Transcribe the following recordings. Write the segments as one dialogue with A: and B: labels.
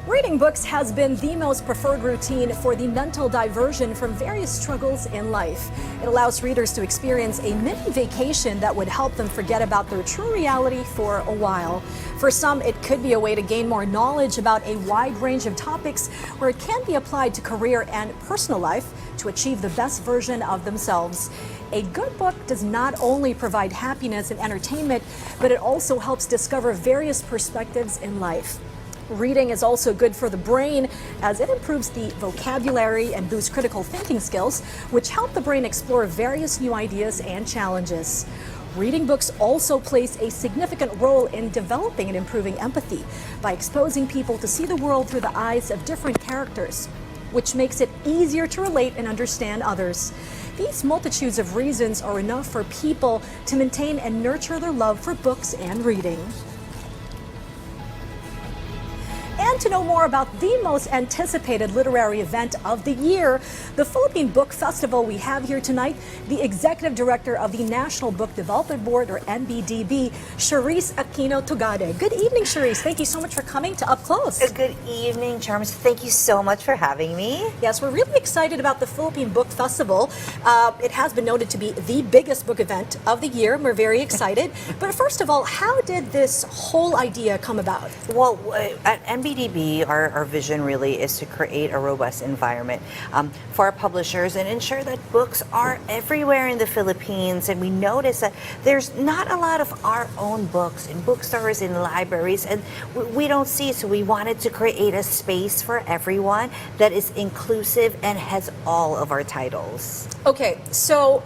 A: Reading books has been the most preferred routine for the mental diversion from various struggles in life. It allows readers to experience a mini vacation that would help them forget about their true reality for a while. For some, it could be a way to gain more knowledge about a wide range of topics where it can be applied to career and personal life to achieve the best version of themselves. A good book does not only provide happiness and entertainment, but it also helps discover various perspectives in life. Reading is also good for the brain as it improves the vocabulary and boosts critical thinking skills, which help the brain explore various new ideas and challenges. Reading books also plays a significant role in developing and improving empathy by exposing people to see the world through the eyes of different characters, which makes it easier to relate and understand others. These multitudes of reasons are enough for people to maintain and nurture their love for books and reading. And to know more about the most anticipated literary event of the year, the Philippine Book Festival, we have here tonight the Executive Director of the National Book Development Board, or NBDB, Charisse Aquino Tugade. Good evening, Charisse. Thank you so much for coming to Up Close.
B: Good evening, Charms. Thank you so much for having me.
A: Yes, we're really excited about the Philippine Book Festival. It has been noted to be the biggest book event of the year, and we're very excited. But first of all, how did this whole idea come about?
B: Well, at NBDB, our vision really is to create a robust environment for our publishers and ensure that books are everywhere in the Philippines. And we notice that there's not a lot of our own books in bookstores, in libraries, and we don't see it. So we wanted to create a space for everyone that is inclusive and has all of our titles.
A: Okay, so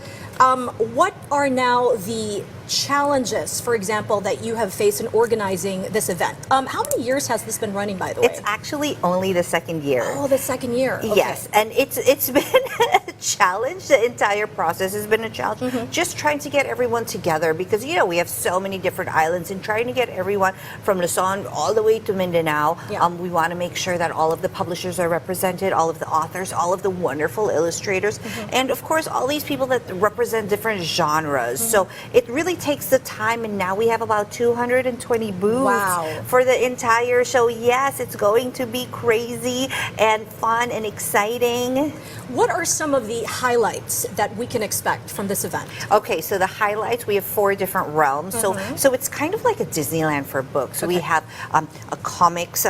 A: what are now the challenges, for example, that you have faced in organizing this event? How many years has this been running, by the way?
B: It's actually only the second year.
A: Oh, the second year. Okay.
B: Yes, and it's been a challenge. The entire process has been a challenge. Just trying to get everyone together because, you know, we have so many different islands and trying to get everyone from Luzon all the way to Mindanao.
A: Yeah.
B: We want to make sure that all of the publishers are represented, all of the authors, all of the wonderful illustrators, and of course, all these people that represent different genres. So it really takes the time, and now we have about 220 booths for the entire show. Yes, it's going to be crazy and fun and exciting.
A: What are some of the highlights that we can expect from this event?
B: Okay, so the highlights, we have 4 different realms. So it's kind of like a Disneyland for books. We have a comics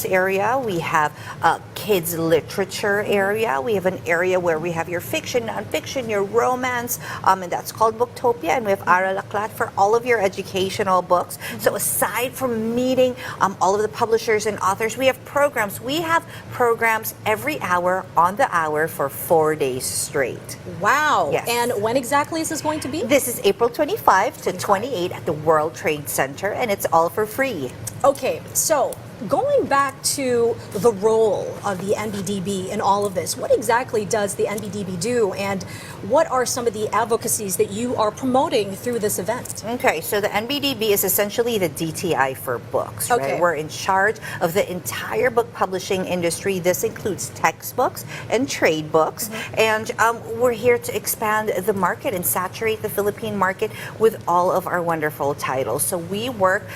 B: area. We have a kids literature area. We have an area where we have your fiction, nonfiction, your romance, and that's called Booktopia. And we have Aral Aklat for all of your educational books. So aside from meeting all of the publishers and authors, we have programs. We have programs every hour on the hour for 4 days straight.
A: Wow.
B: Yes.
A: And when exactly is this going to be?
B: This is April 25 to 28 at the World Trade Center, and it's all for free.
A: Okay, so going back to the role of the NBDB in all of this, what exactly does the NBDB do, and what are some of the advocacies that you are promoting through this event?
B: Okay, so the NBDB is essentially the DTI for books, right?
A: Okay.
B: We're in charge of the entire book publishing industry. This includes textbooks and trade books, and we're here to expand the market and saturate the Philippine market with all of our wonderful titles. So we work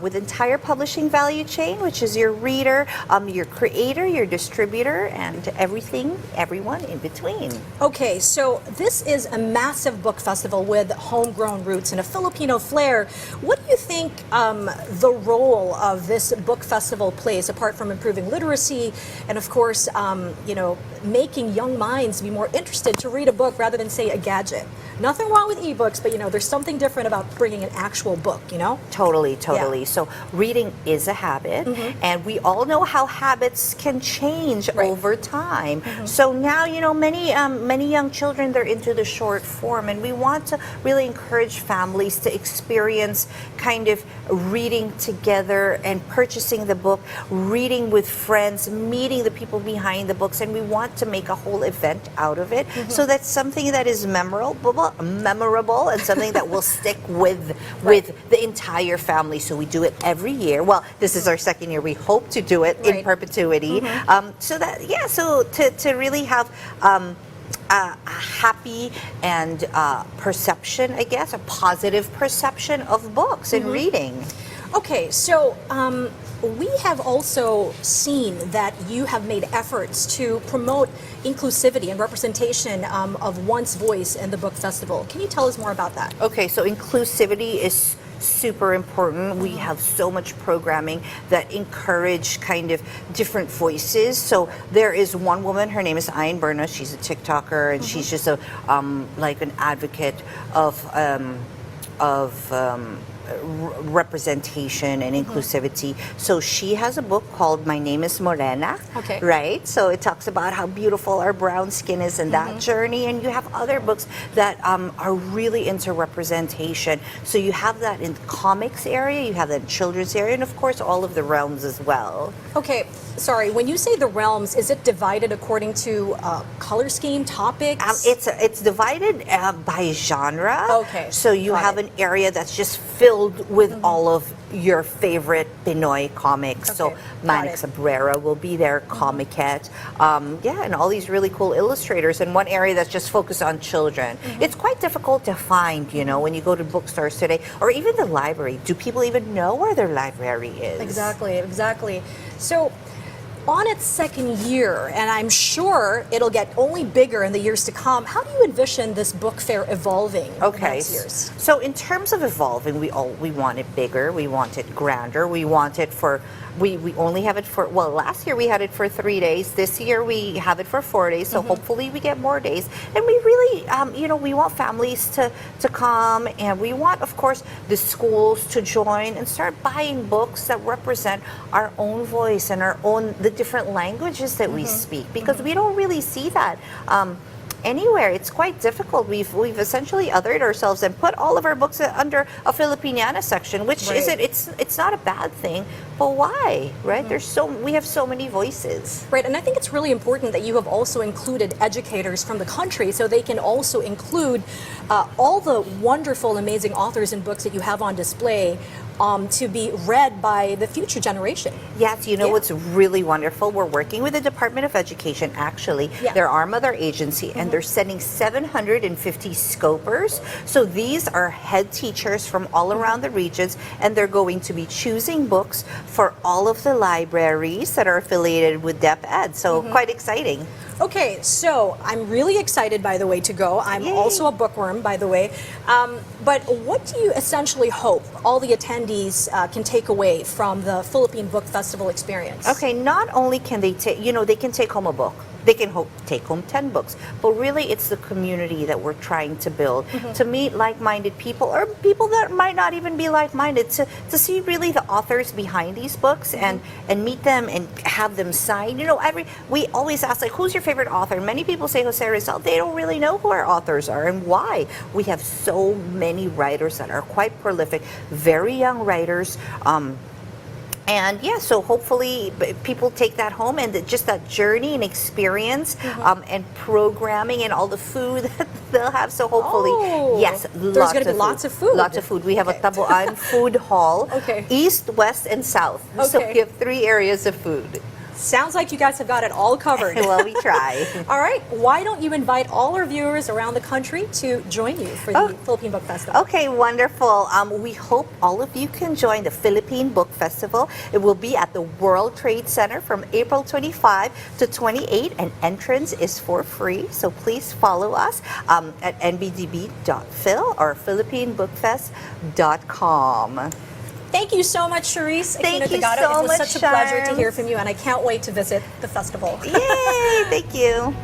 B: with entire publishing value chain, which is your reader, your creator, your distributor, and everyone in between.
A: Okay, so this is a massive book festival with homegrown roots and a Filipino flair. What do you think the role of this book festival plays, apart from improving literacy and, of course, you know, making young minds be more interested to read a book rather than, say, a gadget? Nothing wrong with ebooks, but, you know, there's something different about bringing an actual book, you know?
B: Totally.
A: Yeah.
B: So reading is a habit, and we all know how habits can change over time. So now, you know, many young children, they're into the short form, and we want to really encourage families to experience kind of reading together and purchasing the book, reading with friends, meeting the people behind the books, and we want to make a whole event out of it. So that's something that is memorable, and something that will stick with the entire family. So we do it every year. Well, this is our second year. We hope to do it in perpetuity. So to really have a happy and perception, I guess, a positive perception of books and reading.
A: Okay, so we have also seen that you have made efforts to promote inclusivity and representation of one's voice in the book festival. Can you tell us more about that?
B: Okay, so inclusivity is super important. We have so much programming that encourage kind of different voices. So there is one woman, her name is Ayn Berna. She's a TikToker, and she's just a like an advocate of representation and inclusivity. So she has a book called My Name is Morena,
A: Okay.
B: right? So it talks about how beautiful our brown skin is and that journey. And you have other books that are really into representation. So you have that in the comics area, you have that in children's area, and of course all of the realms as well.
A: Okay, sorry, when you say the realms, is it divided according to color scheme, topics?
B: It's divided by genre.
A: Okay,
B: So you
A: got
B: have
A: it.
B: an area that's just filled with all of your favorite Pinoy comics. So
A: Okay, got
B: Manic
A: it.
B: Sabrera will be there, Comiquette, yeah, and all these really cool illustrators. And one area that's just focused on children. It's quite difficult to find, you know, when you go to bookstores today, or even the library. Do people even know where their library is?
A: Exactly, exactly. So, on its second year, and I'm sure it'll get only bigger in the years to come, how do you envision this book fair evolving in the
B: Okay.
A: next years?
B: So in terms of evolving, we want it bigger, we want it grander, we want it for we only have it for, well, last year we had it for 3 days. This year we have it for 4 days. So hopefully we get more days. And we really, you know, we want families to come, and we want, of course, the schools to join and start buying books that represent our own voice and our own, the different languages that we speak, because we don't really see that anywhere. It's quite difficult. We've essentially othered ourselves and put all of our books under a Filipiniana section, which
A: Right.
B: isn't, it's not a bad thing, but why, right? We have so many voices.
A: Right, and I think it's really important that you have also included educators from the country so they can also include all the wonderful, amazing authors and books that you have on display to be read by the future generation.
B: Yes, you know
A: Yeah.
B: what's really wonderful? We're working with the Department of Education, actually.
A: Yeah.
B: They're our mother agency, and they're sending 750 scopers. So these are head teachers from all around the regions, and they're going to be choosing books for all of the libraries that are affiliated with DepEd. So quite exciting.
A: Okay, so I'm really excited, by the way, to go. I'm
B: Yay.
A: also a bookworm, by the way. But what do you essentially hope all the attendees can take away from the Philippine Book Festival experience?
B: Okay, not only can they take, you know, they can take home a book. They can take home 10 books. But really, it's the community that we're trying to build, to meet like-minded people, or people that might not even be like-minded, to see really the authors behind these books and meet them and have them sign. You know, we always ask, like, who's your favorite author? Many people say Jose Rizal. They don't really know who our authors are and why. We have so many writers that are quite prolific, very young writers. And yeah, so hopefully people take that home, and just that journey and experience and programming and all the food that they'll have. So hopefully,
A: Oh,
B: yes,
A: there's gonna be lots of food.
B: Lots of food. We have
A: Okay.
B: a Tabuan food hall,
A: Okay.
B: east, west, and south. So
A: Okay.
B: we have 3 areas of food.
A: Sounds like you guys have got it all covered.
B: Well, we try.
A: All right, why don't you invite all our viewers around the country to join you for the Philippine Book Festival?
B: Okay, wonderful. We hope all of you can join the Philippine Book Festival. It will be at the World Trade Center from April 25 to 28, and entrance is for free. So please follow us at nbdb.phil or philippinebookfest.com.
A: Thank you so much, Charisse.
B: Thank
A: Aquino
B: you
A: Tagado.
B: so
A: It was
B: much,
A: such a pleasure to
B: Charms.
A: hear from you, and I can't wait to visit the festival.
B: Yay! Thank you.